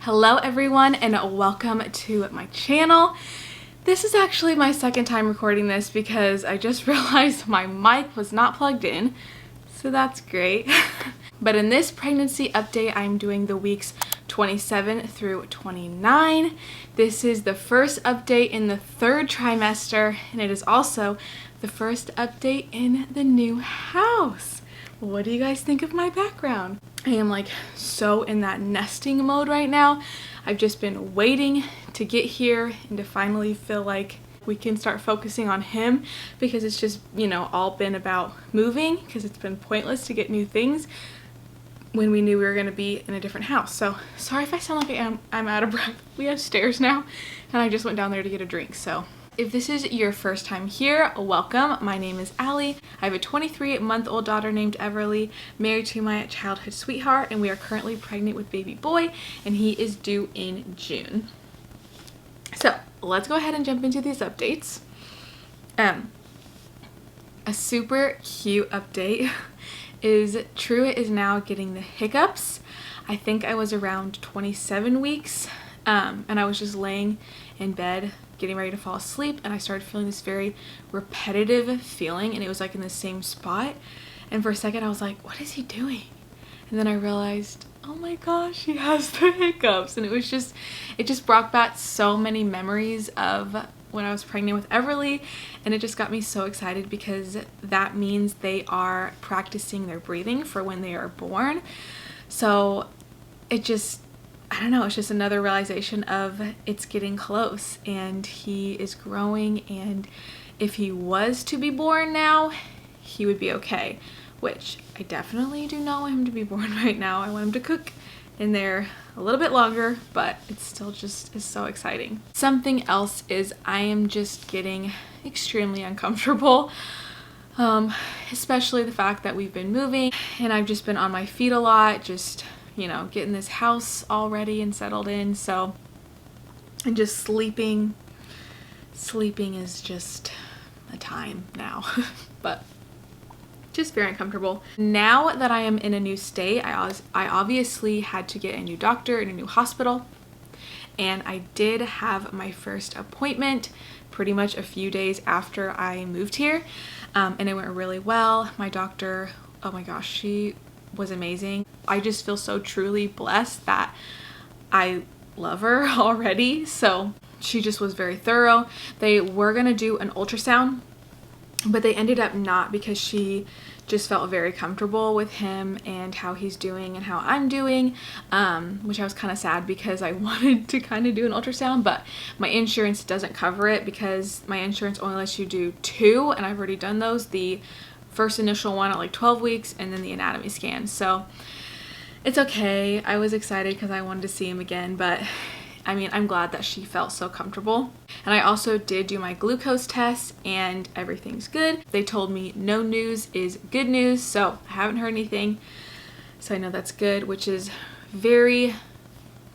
Hello everyone and welcome to my channel. This is actually my second time recording this because I just realized my mic was not plugged in, so that's great. But in this pregnancy update, I'm doing the weeks 27 through 29. This is the first update in the third trimester, and it is also the first update in the new house. What do you guys think of my background? I am like so in that nesting mode right now. I've just been waiting to get here and to finally feel like we can start focusing on him, because it's just, you know, all been about moving, because it's been pointless to get new things when we knew we were going to be in a different house. So sorry if I sound like I'm out of breath. We have stairs now and I just went down there to get a drink. So if this is your first time here, welcome. My name is Alli. I have a 23-month-old daughter named Everly, married to my childhood sweetheart, and we are currently pregnant with baby boy, and he is due in June. So let's go ahead and jump into these updates. A super cute update is Truett is now getting the hiccups. I think I was around 27 weeks, and I was just laying in bed getting ready to fall asleep, and I started feeling this very repetitive feeling, and it was like in the same spot, and for a second I was like, what is he doing? And then I realized, oh my gosh, he has the hiccups. And it just brought back so many memories of when I was pregnant with Everly, and it just got me so excited because that means they are practicing their breathing for when they are born. So it just, I don't know, it's just another realization of it's getting close and he is growing, and if he was to be born now, he would be okay, which I definitely do not want him to be born right now. I want him to cook in there a little bit longer, but it still just is so exciting. Something else is I am just getting extremely uncomfortable, especially the fact that we've been moving and I've just been on my feet a lot, just, you know, getting this house all ready and settled in. So, and just sleeping is just a time now, but just very uncomfortable. Now that I am in a new state, I obviously had to get a new doctor in a new hospital, and I did have my first appointment pretty much a few days after I moved here, and it went really well. My doctor, oh my gosh, she was amazing. I just feel so truly blessed that I love her already. So she just was very thorough. They were gonna do an ultrasound, but they ended up not, because she just felt very comfortable with him and how he's doing and how I'm doing, which I was kind of sad because I wanted to kind of do an ultrasound, but my insurance doesn't cover it because my insurance only lets you do 2, and I've already done those. The first initial one at like 12 weeks and then the anatomy scan. So it's okay. I was excited because I wanted to see him again, but I mean, I'm glad that she felt so comfortable. And I also did do my glucose test and everything's good. They told me no news is good news, so I haven't heard anything. So I know that's good, which is very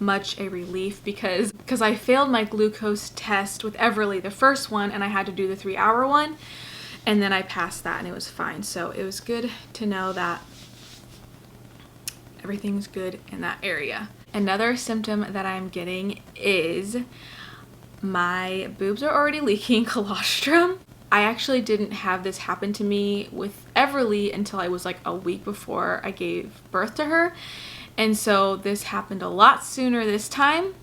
much a relief because I failed my glucose test with Everly, the first one, and I had to do the 3-hour one. And then I passed that and it was fine. So it was good to know that everything's good in that area. Another symptom that I'm getting is my boobs are already leaking colostrum. I actually didn't have this happen to me with Everly until I was like a week before I gave birth to her. And so this happened a lot sooner this time,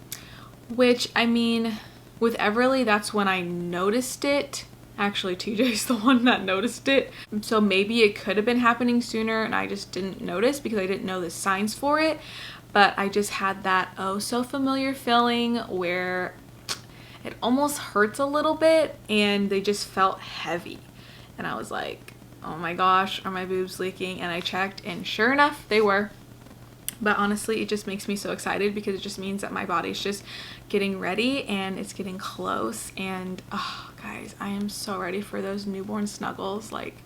which, I mean, with Everly, that's when I noticed it. Actually, TJ's the one that noticed it. So maybe it could have been happening sooner and I just didn't notice because I didn't know the signs for it. But I just had that oh so familiar feeling where it almost hurts a little bit and they just felt heavy. And I was like, oh my gosh, are my boobs leaking? And I checked and sure enough, they were. But honestly, it just makes me so excited because it just means that my body's just getting ready and it's getting close. And oh guys, I am so ready for those newborn snuggles. Like,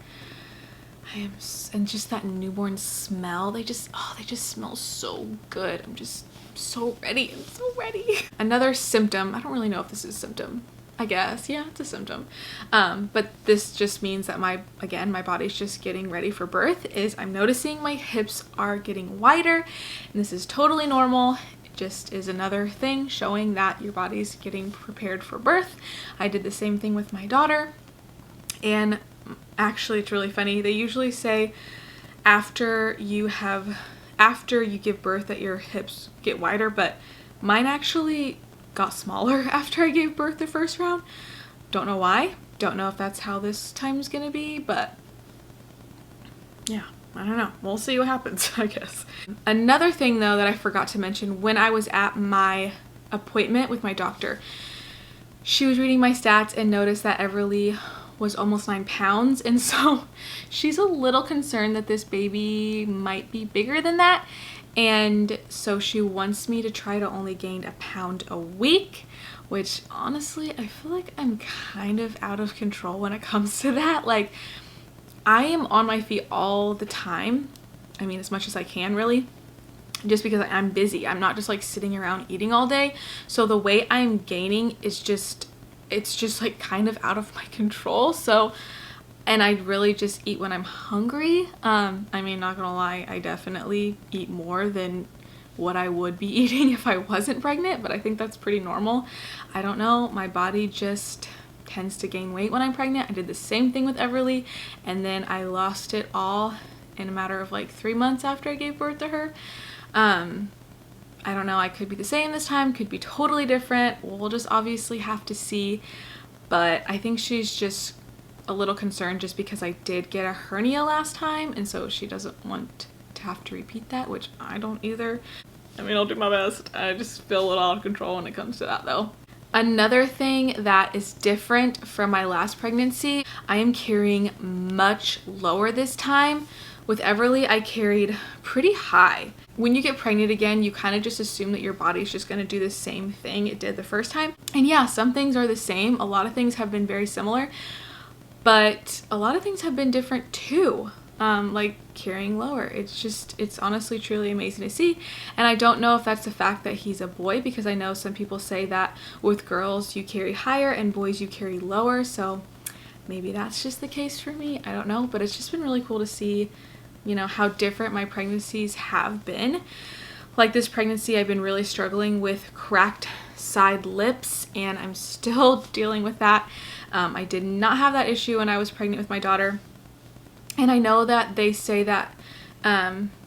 and just that newborn smell, they just smell so good. I'm just so ready. I'm so ready. Another symptom, I don't really know if this is a symptom, I guess. Yeah, it's a symptom. But this just means that my body's just getting ready for birth, is I'm noticing my hips are getting wider, and this is totally normal. just is another thing showing that your body's getting prepared for birth. I did the same thing with my daughter. And actually, it's really funny. They usually say after you give birth that your hips get wider, but mine actually got smaller after I gave birth the first round. Don't know why. Don't know if that's how this time's gonna be, but yeah, I don't know. We'll see what happens, I guess. Another thing though that I forgot to mention, when I was at my appointment with my doctor, she was reading my stats and noticed that Everly was almost 9 pounds, and so she's a little concerned that this baby might be bigger than that, and so she wants me to try to only gain a pound a week, which honestly I feel like I'm kind of out of control when it comes to that. Like, I am on my feet all the time, I mean as much as I can really, just because I'm busy. I'm not just like sitting around eating all day, so the weight I'm gaining is just, it's just like kind of out of my control. So, and I really just eat when I'm hungry. I mean, not gonna lie, I definitely eat more than what I would be eating if I wasn't pregnant, but I think that's pretty normal. I don't know, my body just tends to gain weight when I'm pregnant. I did the same thing with Everly, and then I lost it all in a matter of like 3 months after I gave birth to her. I don't know, I could be the same this time, could be totally different. We'll just obviously have to see, but I think she's just a little concerned just because I did get a hernia last time, and so she doesn't want to have to repeat that, which I don't either. I mean, I'll do my best. I just feel a little out of control when it comes to that though. Another thing that is different from my last pregnancy, I am carrying much lower this time. With Everly, I carried pretty high. When you get pregnant again, you kind of just assume that your body's just going to do the same thing it did the first time. And yeah, some things are the same. A lot of things have been very similar, but a lot of things have been different too. Like carrying lower. It's honestly truly amazing to see. And I don't know if that's the fact that he's a boy, because I know some people say that with girls you carry higher and boys you carry lower. So maybe that's just the case for me. I don't know, but it's just been really cool to see, you know, how different my pregnancies have been. Like this pregnancy, I've been really struggling with cracked side lips, and I'm still dealing with that. I did not have that issue when I was pregnant with my daughter. And I know that they say that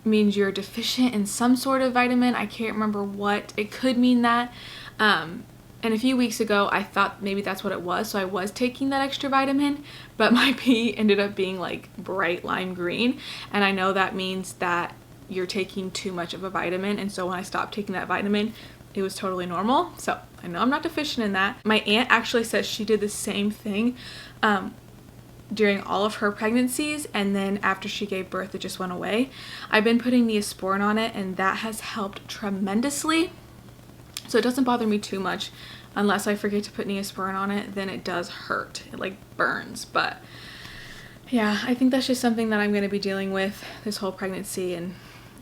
means you're deficient in some sort of vitamin. I can't remember what. It could mean that. And a few weeks ago, I thought maybe that's what it was. So I was taking that extra vitamin, but my pee ended up being like bright lime green. And I know that means that you're taking too much of a vitamin. And so when I stopped taking that vitamin, it was totally normal. So I know I'm not deficient in that. My aunt actually says she did the same thing during all of her pregnancies, and then after she gave birth, it just went away. I've been putting Neosporin on it, and that has helped tremendously. So it doesn't bother me too much. Unless I forget to put Neosporin on it, then it does hurt. It like burns. But yeah, I think that's just something that I'm going to be dealing with this whole pregnancy, and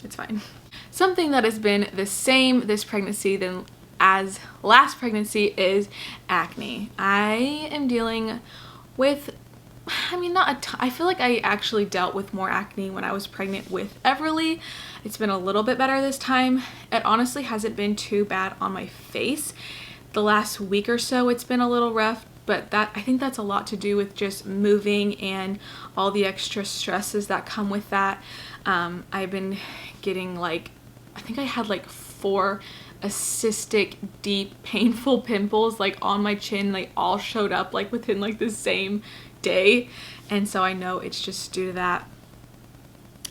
it's fine. Something that has been the same this pregnancy than as last pregnancy is acne. I am dealing with, I mean, I feel like I actually dealt with more acne when I was pregnant with Everly. It's been a little bit better this time. It honestly hasn't been too bad on my face. The last week or so it's been a little rough, but I think that's a lot to do with just moving and all the extra stresses that come with that. I've been getting like, I think I had like 4 cystic, deep, painful pimples like on my chin. They all showed up like within like the same day, and so I know it's just due to that.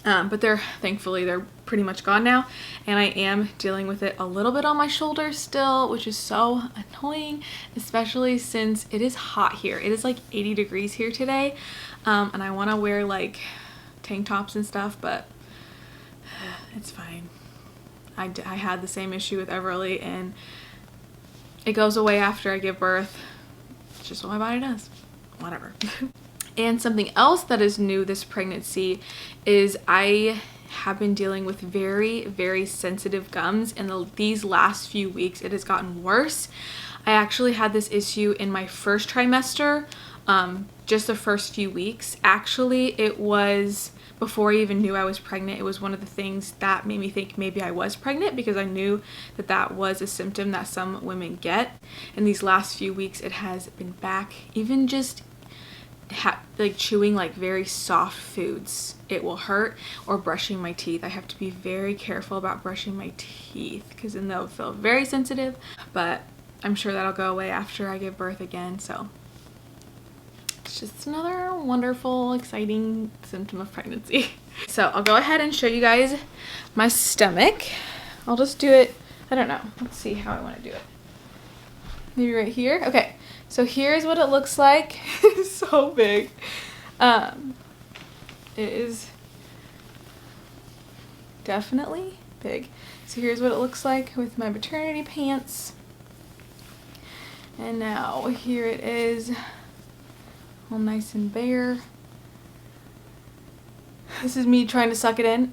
But thankfully they're pretty much gone now, and I am dealing with it a little bit on my shoulder still, which is so annoying, especially since it is hot here. It is like 80 degrees here today, and I want to wear like tank tops and stuff, but it's fine. I had the same issue with Everly, and it goes away after I give birth. It's just what my body does. Whatever. And something else that is new this pregnancy is I have been dealing with very, very sensitive gums, and these last few weeks it has gotten worse. I actually had this issue in my first trimester, just the first few weeks. Actually, it was before I even knew I was pregnant. It was one of the things that made me think maybe I was pregnant, because I knew that that was a symptom that some women get. In these last few weeks, it has been back. Even just like chewing like very soft foods, it will hurt, or brushing my teeth. I have to be very careful about brushing my teeth, because then they'll feel very sensitive, but I'm sure that'll go away after I give birth again. So it's just another wonderful, exciting symptom of pregnancy. So I'll go ahead and show you guys my stomach. I'll just do it, I don't know, let's see how I want to do it. Maybe right here. Okay, so here's what it looks like. It's so big. It is definitely big. So here's what it looks like with my maternity pants. And now here it is, all nice and bare. This is me trying to suck it in.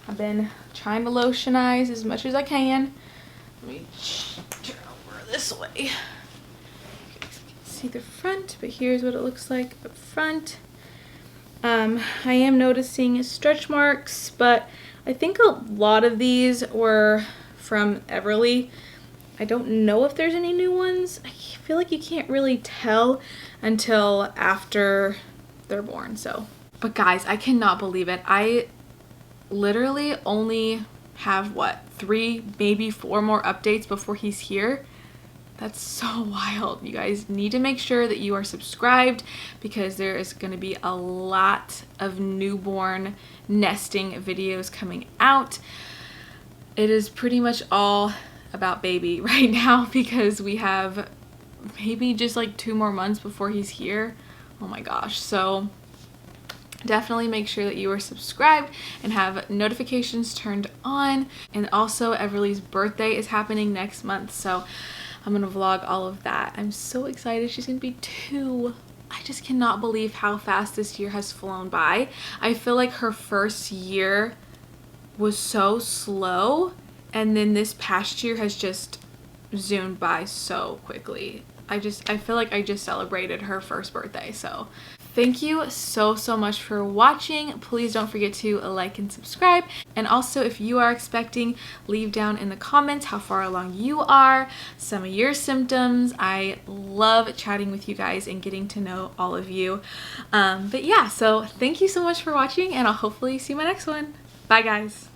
I've been trying to lotionize as much as I can. Let me turn over this way. You guys can see the front, but here's what it looks like up front. I am noticing stretch marks, but I think a lot of these were from Everly. I don't know if there's any new ones. I feel like you can't really tell until after they're born, so. But guys, I cannot believe it. I literally only have, what, 3, maybe 4 more updates before he's here. That's so wild. You guys need to make sure that you are subscribed, because there is going to be a lot of newborn nesting videos coming out. It is pretty much all about baby right now, because we have maybe just like 2 more months before he's here. Oh my gosh. So definitely make sure that you are subscribed and have notifications turned on. And also Everly's birthday is happening next month, so I'm gonna vlog all of that. I'm so excited. She's gonna be 2. I just cannot believe how fast this year has flown by. I feel like her first year was so slow, and then this past year has just zoomed by so quickly. I feel like I just celebrated her first birthday. So thank you so much for watching. Please don't forget to like and subscribe. And also, if you are expecting, leave down in the comments how far along you are, some of your symptoms. I love chatting with you guys and getting to know all of you. But yeah, so thank you so much for watching, and I'll hopefully see you in my next one. Bye guys.